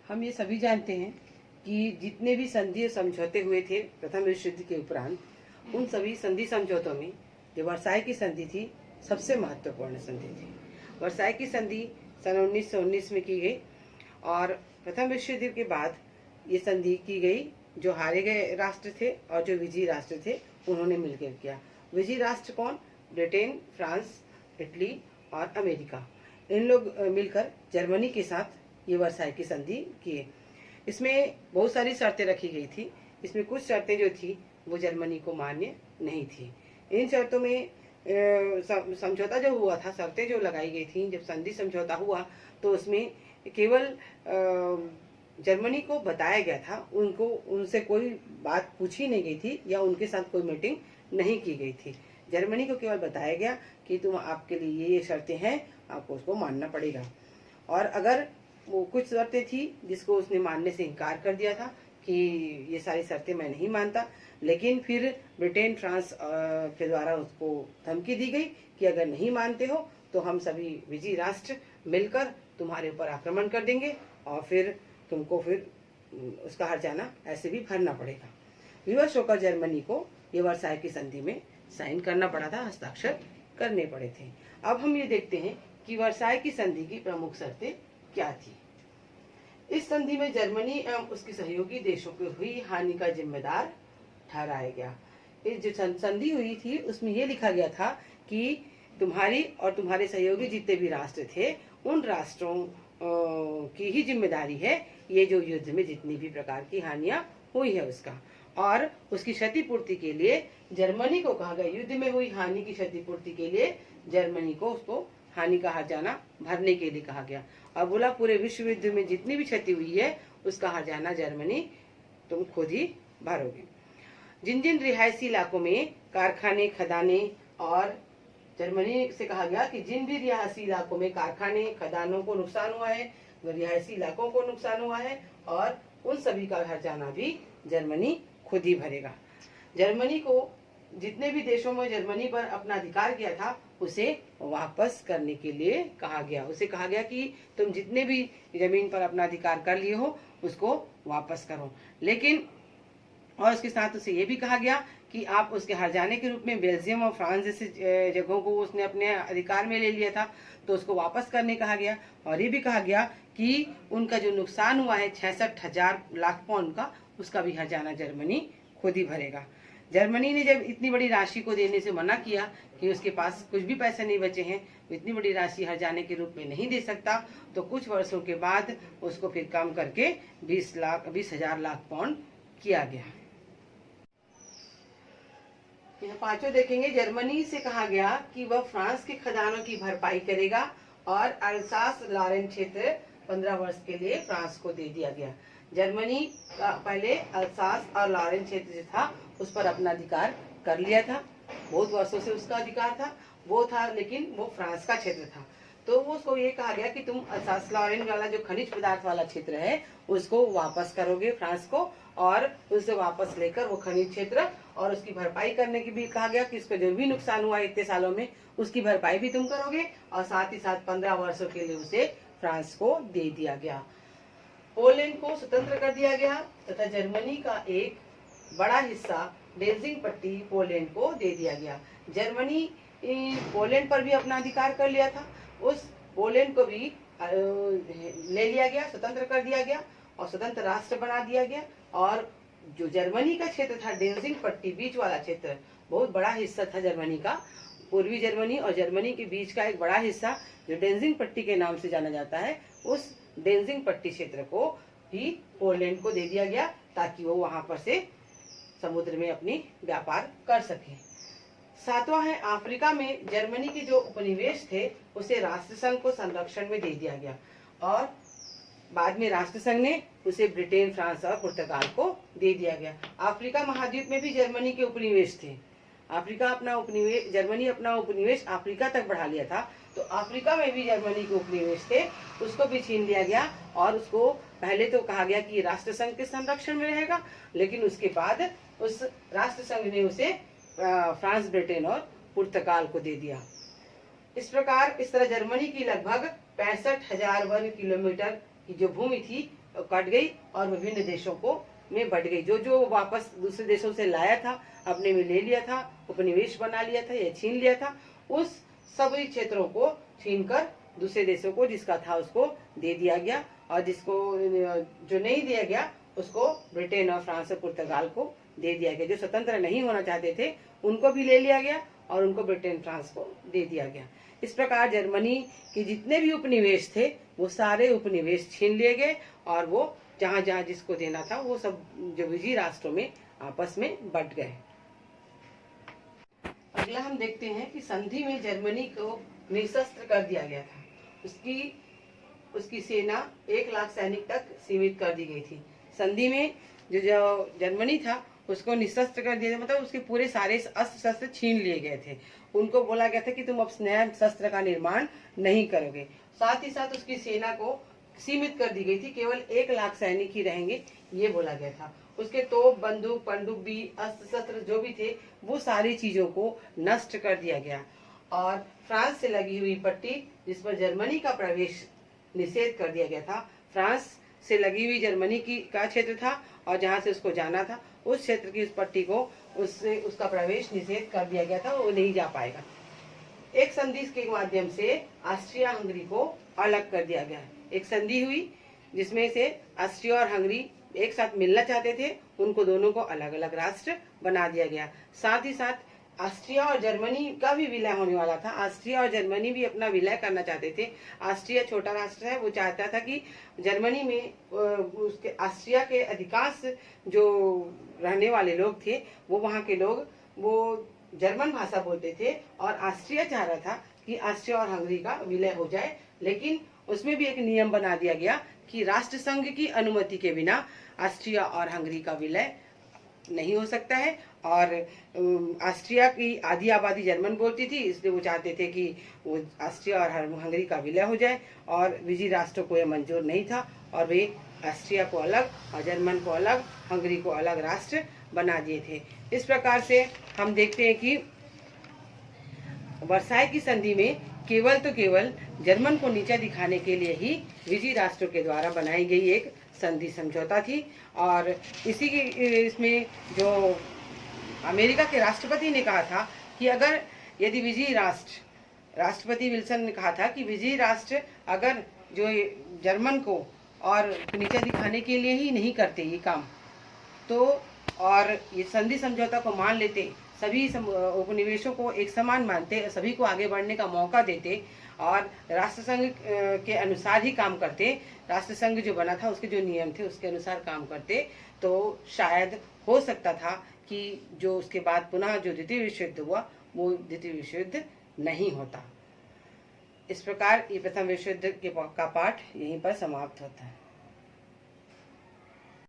हम ये सभी जानते हैं कि जितने भी संधि और समझौते हुए थे प्रथम विश्व युद्ध के उपरांत, उन सभी संधि समझौतों में जो वर्साई की संधि थी सबसे महत्वपूर्ण संधि थी। वर्साई की संधि सन 1919 में की गई और प्रथम विश्व युद्ध के बाद ये संधि की गई। जो हारे गए राष्ट्र थे और जो विजयी राष्ट्र थे उन्होंने मिलकर किया। विजयी राष्ट्र कौन? ब्रिटेन, फ्रांस, इटली और अमेरिका। इन लोग मिलकर जर्मनी के साथ ये वर्साई की संधि किए। इसमें बहुत सारी शर्तें रखी गई थी। इसमें कुछ शर्तें जो थी वो जर्मनी को मान्य नहीं थी। इन शर्तों में समझौता जो हुआ था, शर्तें जो लगाई गई थी, जब संधि समझौता हुआ तो उसमें केवल जर्मनी को बताया गया था, उनको उनसे कोई बात पूछी नहीं गई थी या उनके साथ कोई मीटिंग नहीं की गई थी। जर्मनी को केवल बताया गया कि तुम आपके लिए ये शर्तें हैं, आपको उसको मानना पड़ेगा। और अगर वो कुछ शर्तें थी जिसको उसने मानने से इनकार कर दिया था कि ये सारी शर्तें मैं नहीं मानता, लेकिन फिर ब्रिटेन, फ्रांस के द्वारा उसको धमकी दी गई कि अगर नहीं मानते हो तो हम सभी विजयी राष्ट्र मिलकर तुम्हारे ऊपर आक्रमण कर देंगे और फिर तुमको फिर उसका हर्जाना ऐसे भी भरना पड़ेगा। विवश होकर जर्मनी को ये वर्साई की संधि में साइन करना पड़ा था, हस्ताक्षर करने पड़े थे। अब हम ये देखते हैं कि वर्साई की संधि की प्रमुख शर्तें क्या थी। इस संधि में जर्मनी एवं उसके सहयोगी देशों को हुई हानि का जिम्मेदार ठहराया गया। इस जो संधि हुई थी उसमें ये लिखा गया था कि तुम्हारी और तुम्हारे सहयोगी जितने भी राष्ट्र थे उन राष्ट्रों की ही जिम्मेदारी है ये जो युद्ध में जितनी भी प्रकार की हानियां हुई है उसका, और उसकी क्षतिपूर्ति के लिए जर्मनी को कहा गया, युद्ध में हुई हानि की क्षतिपूर्ति के लिए जर्मनी को उसको हानि का हर्जाना भरने के लिए कहा गया। और बोला पूरे विश्व युद्ध में जितनी भी क्षति हुई है उसका हर्जाना जर्मनी तुम खुद ही भरोगे। जिन जिन रिहायशी इलाकों में कारखाने, खदाने, और जर्मनी से कहा गया कि जिन भी रिहायशी इलाकों में कारखाने, खदानों को नुकसान हुआ है, रिहायशी इलाकों को नुकसान हुआ है, और उन सभी का हर्जाना भी जर्मनी खुद ही भरेगा। जर्मनी को जितने भी देशों में जर्मनी पर अपना अधिकार किया था उसे वापस करने के लिए कहा गया। उसे कहा गया कि तुम जितने भी जमीन पर अपना अधिकार कर लिए हो उसको वापस करो। लेकिन और उसके साथ उसे ये भी कहा गया कि आप उसके हर्जाने के रूप में बेल्जियम और फ्रांस जैसे जगहों को उसने अपने अधिकार में ले लिया था तो उसको वापस करने कहा गया। और ये भी कहा गया कि उनका जो नुकसान हुआ है 66,000 लाख पाउंड का, उसका भी हर्जाना जर्मनी खुद ही भरेगा। जर्मनी ने जब इतनी बड़ी राशि को देने से मना किया कि उसके पास कुछ भी पैसे नहीं बचे हैं, इतनी बड़ी राशि हर्जाने के रूप में नहीं दे सकता, तो कुछ वर्षों के बाद उसको फिर कम करके 20,000 लाख पाउंड किया गया। यह पांचों देखेंगे। जर्मनी से कहा गया कि वह फ्रांस के खदानों की भरपाई करेगा और अल्सास लॉरेन क्षेत्र 15 वर्ष के लिए फ्रांस को दे दिया गया। जर्मनी का पहले अल्सास और लॉरेन क्षेत्र जो था उस पर अपना अधिकार कर लिया था, बहुत वर्षों से उसका अधिकार था वो था, लेकिन वो फ्रांस का क्षेत्र था। तो वो उसको ये कहा गया कि तुम अल्सास लॉरेन वाला जो खनिज पदार्थ वाला क्षेत्र है उसको वापस करोगे फ्रांस को, और उसे वापस लेकर वो खनिज क्षेत्र और उसकी भरपाई करने की भी कहा गया कि इसका जो भी नुकसान हुआ इतने सालों में उसकी भरपाई भी तुम करोगे, और साथ ही साथ 15 वर्षों के लिए उसे फ्रांस को दे दिया गया। पोलैंड को स्वतंत्र कर दिया गया तथा जर्मनी का एक बड़ा हिस्सा डेंजिंग पट्टी पोलैंड को दे दिया गया। जर्मनी पोलैंड पर भी अपना अधिकार कर लिया था, उस पोलैंड को भी ले लिया गया, स्वतंत्र कर दिया गया और स्वतंत्र राष्ट्र बना दिया गया। और जो जर्मनी का क्षेत्र था डेंजिंग पट्टी बीच वाला क्षेत्र, बहुत बड़ा हिस्सा था जर्मनी का, पूर्वी जर्मनी और जर्मनी के बीच का एक बड़ा हिस्सा जो डेंजिंग पट्टी के नाम से जाना जाता है, उस डेंजिंग पट्टी क्षेत्र को भी पोलैंड को दे दिया गया ताकि वो वहां पर से समुद्र में अपनी व्यापार कर सके। सातवां है अफ्रीका में जर्मनी के जो उपनिवेश थे उसे राष्ट्रसंघ को संरक्षण में दे दिया गया, और बाद में राष्ट्रसंघ ने उसे ब्रिटेन, फ्रांस और पुर्तगाल को दे दिया गया। अफ्रीका महाद्वीप में भी जर्मनी के उपनिवेश थे। जर्मनी अपना उपनिवेश अफ्रीका तक बढ़ा लिया था, तो अफ्रीका में भी जर्मनी के उपनिवेश थे, उसको भी छीन लिया गया। और उसको पहले तो कहा गया कि राष्ट्रसंघ के संरक्षण में रहेगा, लेकिन उसके बाद उस राष्ट्रसंघ ने उसे फ्रांस, ब्रिटेन और पुर्तगाल को दे दिया। इस तरह जर्मनी की लगभग 65,000 वर्ग किलोमीटर की जो भूमि थी कट गई और विभिन्न देशों को में बढ़ गई। जो जो वापस दूसरे देशों से लाया था, अपने में ले लिया था, उपनिवेश बना लिया था या छीन लिया था, उस सभी क्षेत्रों को छीनकर दूसरे देशों को जिसका था उसको दे दिया गया, और जिसको जो नहीं दिया गया उसको ब्रिटेन और फ्रांस और पुर्तगाल को दे दिया गया। जो स्वतंत्र नहीं होना चाहते थे उनको भी ले लिया गया और उनको ब्रिटेन फ्रांस को दे दिया गया। इस प्रकार जर्मनी के जितने भी उपनिवेश थे वो सारे उपनिवेश छीन लिए गए, और वो जहाँ जहाँ जिसको देना था वो सब जो विजयी राष्ट्रों में आपस में बंट गए। अगला हम देखते हैं कि संधि में जर्मनी को निशस्त्र कर दिया गया था। उसकी सेना 1 लाख सैनिक तक सीमित कर दी गई थी। संधि में जो जर्मनी था उसको निशस्त्र कर दिया, मतलब उसके पूरे सारे अस्त्र शस्त्र छीन लिए गए थे। उनको बोला गया था कि तुम अब नया शस्त्र का निर्माण नहीं करोगे। साथ ही साथ उसकी सेना को सीमित कर दी गई थी, केवल 1 लाख सैनिक ही रहेंगे, ये बोला गया था। उसके तोप, बंदूक, पनडुब्बी, अस्त्र शस्त्र जो भी थे वो सारी चीजों को नष्ट कर दिया गया। और फ्रांस से लगी हुई पट्टी जिस पर जर्मनी का प्रवेश निषेध कर दिया गया था, फ्रांस से लगी हुई जर्मनी की का क्षेत्र था और जहाँ से उसको जाना था उस क्षेत्र की उस पट्टी को उसका प्रवेश निषेध कर दिया गया था, वो नहीं जा पाएगा। एक संधि के माध्यम से ऑस्ट्रिया हंगरी को अलग कर दिया गया। एक संधि हुई जिसमें से ऑस्ट्रिया और हंगरी एक साथ मिलना चाहते थे, उनको दोनों को अलग अलग राष्ट्र बना दिया गया। साथ ही साथ ऑस्ट्रिया और जर्मनी का भी विलय होने वाला था। ऑस्ट्रिया और जर्मनी भी अपना विलय करना चाहते थे। ऑस्ट्रिया छोटा राष्ट्र है, वो चाहता था कि जर्मनी में उसके ऑस्ट्रिया के अधिकांश जो रहने वाले लोग थे वो वहाँ के लोग वो जर्मन भाषा बोलते थे, और ऑस्ट्रिया चाह रहा था कि ऑस्ट्रिया और हंगरी का विलय हो जाए। लेकिन उसमें भी एक नियम बना दिया गया कि राष्ट्र संघ की अनुमति के बिना ऑस्ट्रिया और हंगरी का विलय नहीं हो सकता है। और ऑस्ट्रिया की आधी आबादी जर्मन बोलती थी, इसलिए वो चाहते थे कि वो ऑस्ट्रिया और हंगरी का विलय हो जाए, और विजयी राष्ट्रों को यह मंजूर नहीं था, और वे ऑस्ट्रिया को अलग और जर्मन को अलग, हंगरी को अलग राष्ट्र बना दिए थे। इस प्रकार से हम देखते हैं कि वर्साई की संधि में केवल जर्मन को नीचा दिखाने के लिए ही विजयी राष्ट्रों के द्वारा बनाई गई एक संधि समझौता थी। और इसी की इसमें जो अमेरिका के राष्ट्रपति ने कहा था कि अगर यदि विजयी राष्ट्रपति विल्सन ने कहा था कि विजयी राष्ट्र अगर जो जर्मन को और नीचा दिखाने के लिए ही नहीं करते ये काम, तो और ये संधि समझौता को मान लेते, सभी उपनिवेशों को एक समान मानते, सभी को आगे बढ़ने का मौका देते और राष्ट्रसंघ के अनुसार ही काम करते, राष्ट्रसंघ जो बना था उसके जो नियम थे उसके अनुसार काम करते, तो शायद हो सकता था कि जो उसके बाद पुनः जो द्वितीय विश्व युद्ध हुआ वो द्वितीय विश्व युद्ध नहीं होता। इस प्रकार ये प्रथम विश्व युद्ध का पाठ यहीं पर समाप्त होता है।